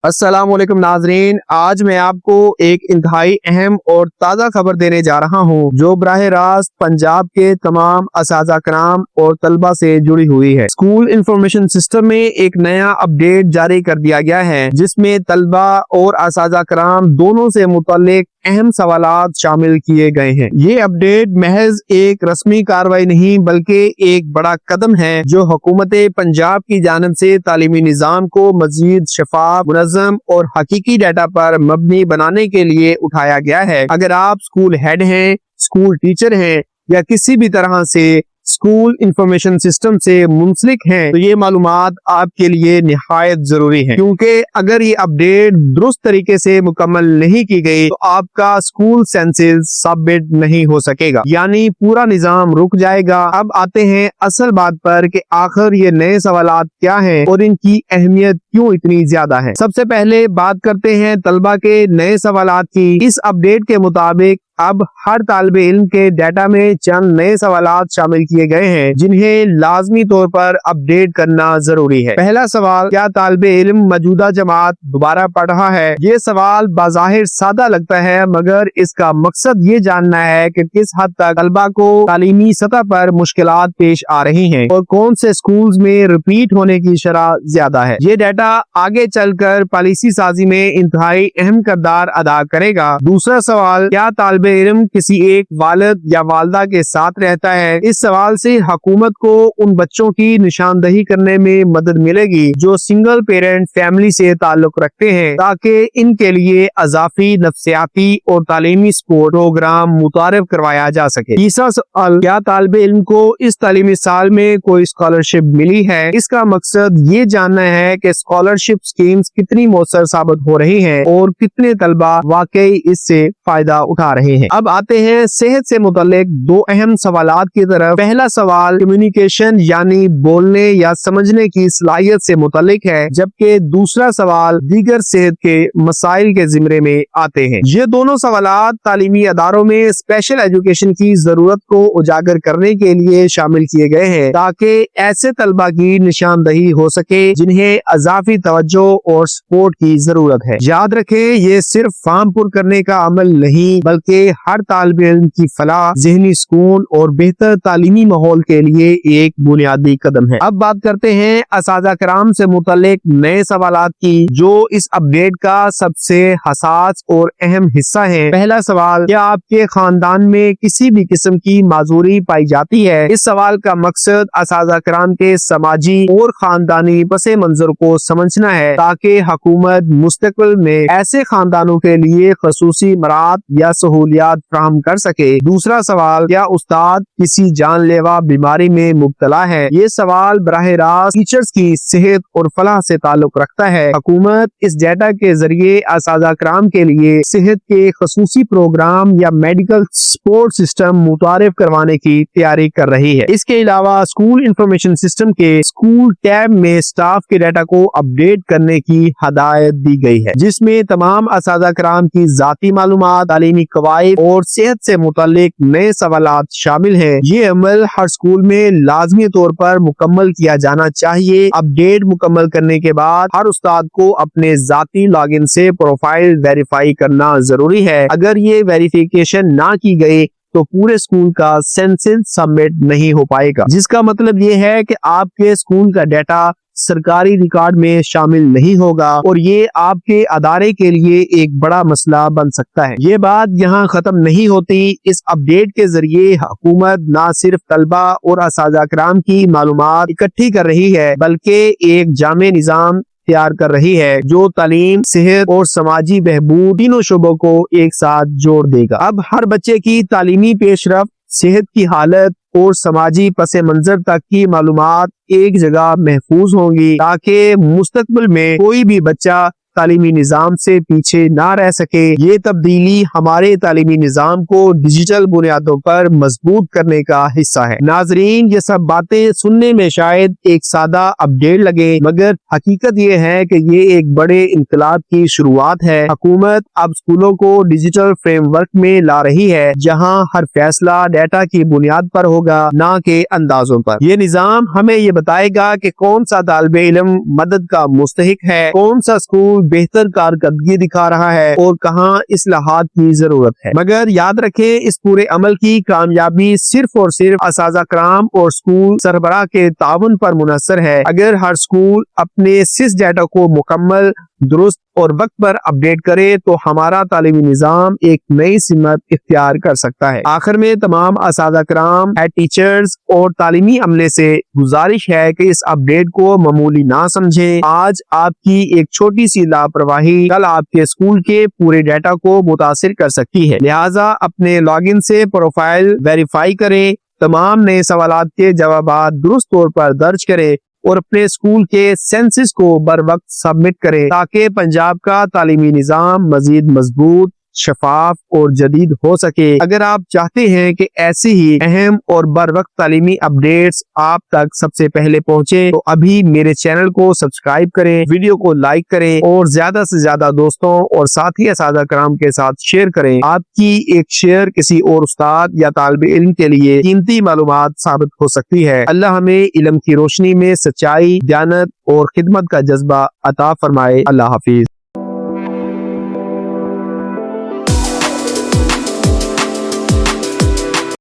अस्सलाम वालेकुम नाजरीन, आज मैं आपको एक इंतहाई अहम और ताज़ा खबर देने जा रहा हूँ जो बराह रास्त पंजाब के तमाम असातिज़ा कराम और तलबा से जुड़ी हुई है। स्कूल इंफॉर्मेशन सिस्टम में एक नया अपडेट जारी कर दिया गया है जिसमें तलबा और असातिज़ा कराम दोनों से मुतल्लिक अहम सवालात शामिल किए गए हैं। ये अपडेट महज एक रस्मी कार्रवाई नहीं बल्कि एक बड़ा कदम है जो हुकूमत पंजाब की जानिब से तालीमी निज़ाम को मजीद शफाफ, मुनज़्ज़म और हकीकी डाटा पर मबनी बनाने के लिए उठाया गया है। अगर आप स्कूल हेड हैं, स्कूल टीचर हैं या किसी भी तरह से स्कूल इंफॉर्मेशन सिस्टम से मुंसलिक हैं तो ये मालूमात आपके लिए निहायत जरूरी है, क्योंकि अगर ये अपडेट दुरुस्त तरीके से मुकम्मल नहीं की गई तो आपका स्कूल सेंसिस सबमिट नहीं हो सकेगा, यानी पूरा निजाम रुक जाएगा। अब आते हैं असल बात पर कि आखिर ये नए सवालात क्या हैं और इनकी अहमियत क्यों इतनी ज्यादा है। सबसे पहले बात करते हैं तलबा के नए सवालात की। इस अपडेट के मुताबिक अब हर तालिबे इल्म के डाटा में चंद नए सवालात शामिल किए गए हैं जिन्हें लाजमी तौर पर अपडेट करना जरूरी है। पहला सवाल, क्या तालिबे इल्म मौजूदा जमात दोबारा पढ़ रहा है? ये सवाल बाज़ाहिर सादा लगता है, मगर इसका मकसद ये जानना है कि किस हद तक तलबा को तालीमी सतह पर मुश्किलात पेश आ रही हैं और कौन से स्कूल्स में रिपीट होने की शरह ज्यादा है। ये डाटा आगे चलकर पॉलिसी साजी में इंतहाई अहम किरदार अदा करेगा। दूसरा सवाल, क्या तालिबे इल्म किसी एक वालिद या वालदा के साथ रहता है? इस सवाल से हुकूमत को उन बच्चों की निशानदही करने में मदद मिलेगी जो सिंगल पेरेंट फैमिली से ताल्लुक रखते हैं, ताकि इनके लिए अजाफी नफ्सियाती और तालीमी सपोर्ट प्रोग्राम मुतारिफ करवाया जा सके। तीसरा सवाल, क्या तालिबे इल्म को इस तालीमी साल में कोई स्कॉलरशिप मिली है? इसका मकसद ये जानना है कि स्कॉलरशिप स्कीम्स कितनी मौसर साबित हो रही हैं और कितने तलबा वाकई इससे फायदा उठा रहे हैं। अब आते हैं सेहत से मुतल्लिक दो अहम सवालात की तरफ। पहला सवाल कम्युनिकेशन यानी बोलने या समझने की सलाहियत से मुतल्लिक है, जबकि दूसरा सवाल दीगर सेहत के मसाइल के जिम्मे में आते हैं। ये दोनों सवालात तालीमी अदारों में स्पेशल एजुकेशन की जरूरत को उजागर करने के लिए शामिल किए गए हैं, ताकि ऐसे तलबा की निशानदही हो सके जिन्हें अजाफी तवज्जो और सपोर्ट की जरूरत है। याद रखें, ये सिर्फ फॉर्म पुर करने का अमल नहीं बल्कि हर तालिबे इल्म की फलाह, ज़हनी सुकून और बेहतर तालीमी माहौल के लिए एक बुनियादी कदम है। अब बात करते हैं असातिज़ा कराम से मुतल्लिक नए सवालात की, जो इस अपडेट का सबसे हसास और अहम हिस्सा है। पहला सवाल, क्या आपके खानदान में किसी भी किस्म की माजूरी पाई जाती है? इस सवाल का मकसद असातिज़ा कराम के समाजी और खानदानी पसे मंजर को समझना है, ताकि हुकूमत मुस्तकबिल में ऐसे खानदानों के लिए खसूसी मराहत या सहूलियात फराहम कर सके। दूसरा सवाल, क्या उस्ताद किसी जानलेवा बीमारी में मुब्तला है? ये सवाल बराह रास्त टीचर्स की सेहत और फलाह से ताल्लुक रखता है। हुकूमत इस डाटा के जरिए असातिज़ा कराम के लिए सेहत के खसूसी प्रोग्राम या मेडिकल सपोर्ट सिस्टम मुतारिफ करवाने की तैयारी कर रही है। इसके अलावा स्कूल इंफॉर्मेशन सिस्टम के स्कूल टैब में स्टाफ के डाटा को अपडेट करने की हदायत दी गई है, जिसमें तमाम असातिज़ा कराम की जाती मालूमात, तालीमी कवायद और सेहत से मुतालिक नए सवालात शामिल हैं। ये अमल हर स्कूल में लाजमी तौर पर मुकम्मल किया जाना चाहिए। अपडेट मुकम्मल करने के बाद हर उस्ताद को अपने जाती लॉगिन से प्रोफाइल वेरीफाई करना जरूरी है। अगर ये वेरिफिकेशन ना की गई तो पूरे स्कूल का सेंसिस सबमिट नहीं हो पाएगा, जिसका मतलब ये है कि आपके स्कूल का डाटा सरकारी रिकॉर्ड में शामिल नहीं होगा और ये आपके अदारे के लिए एक बड़ा मसला बन सकता है। ये बात यहाँ खत्म नहीं होती। इस अपडेट के जरिए हुकूमत न सिर्फ तलबा और असातिज़ा कराम की मालूमात इकट्ठी कर रही है बल्कि एक जामे निजाम तैयार कर रही है जो तालीम, सेहत और समाजी बहबूद तीनों शोबों को एक साथ जोड़ देगा। अब हर बच्चे की तालीमी पेशरफ्त, सेहत की हालत और समाजी पसे मंजर तक की मालूमात एक जगह महफूज होंगी, ताकि मुस्तकबिल में कोई भी बच्चा तालीमी निजाम से पीछे ना रह सके। ये तब्दीली हमारे तालीमी निजाम को डिजिटल बुनियादों पर मजबूत करने का हिस्सा है। नाजरीन, ये सब बातें सुनने में शायद एक सादा अपडेट लगे, मगर हकीकत ये है कि ये एक बड़े इंकलाब की शुरुआत है। हुकूमत अब स्कूलों को डिजिटल फ्रेमवर्क में ला रही है, जहाँ हर फैसला डाटा की बुनियाद पर होगा, ना के अंदाजों पर। ये निजाम हमें ये बताएगा कि कौन सा तालिबे इल्म मदद का मुस्तहिक है, कौन सा स्कूल स्कूल बेहतर कारकर्दगी दिखा रहा है और कहाँ इस्लाहात की जरूरत है। मगर याद रखें, इस पूरे अमल की कामयाबी सिर्फ और सिर्फ असातिज़ा कराम और स्कूल सरबराह के ताउन पर मुनहसर है। अगर हर स्कूल अपने सिस डाटा को मुकम्मल, दुरुस्त और वक्त पर अपडेट करे तो हमारा तालीमी निज़ाम एक नई सिमत इख्तियार कर सकता है। आखिर में तमाम असातिज़ा कराम, हेड टीचर्स और तालीमी अमले से गुजारिश है कि इस अपडेट को मामूली ना समझें। आज आपकी एक छोटी सी लापरवाही कल आपके स्कूल के पूरे डाटा को मुतासिर कर सकती है। लिहाजा अपने लॉगिन से प्रोफाइल वेरीफाई करें, तमाम नए सवालात के जवाबात दुरुस्त तौर पर दर्ज करें और अपने स्कूल के सेंसस को बर वक्त सबमिट करें ताकि पंजाब का तालीमी निज़ाम मजीद मजबूत, शफाफ और जदीद हो सके। अगर आप चाहते हैं कि ऐसी ही अहम और बर वक्त तालीमी अपडेट्स आप तक सबसे पहले पहुंचे तो अभी मेरे चैनल को सब्सक्राइब करें, वीडियो को लाइक करें और ज्यादा से ज्यादा दोस्तों और साथी असातिज़ा कराम के साथ शेयर करें। आपकी एक शेयर किसी और उस्ताद या तालिब इल्म के लिए कीमती मालूमात साबित हो सकती है। अल्लाह हमें इल्म की रोशनी में सच्चाई, दयानत और खिदमत का जज्बा अता फरमाए। अल्लाह हाफिज।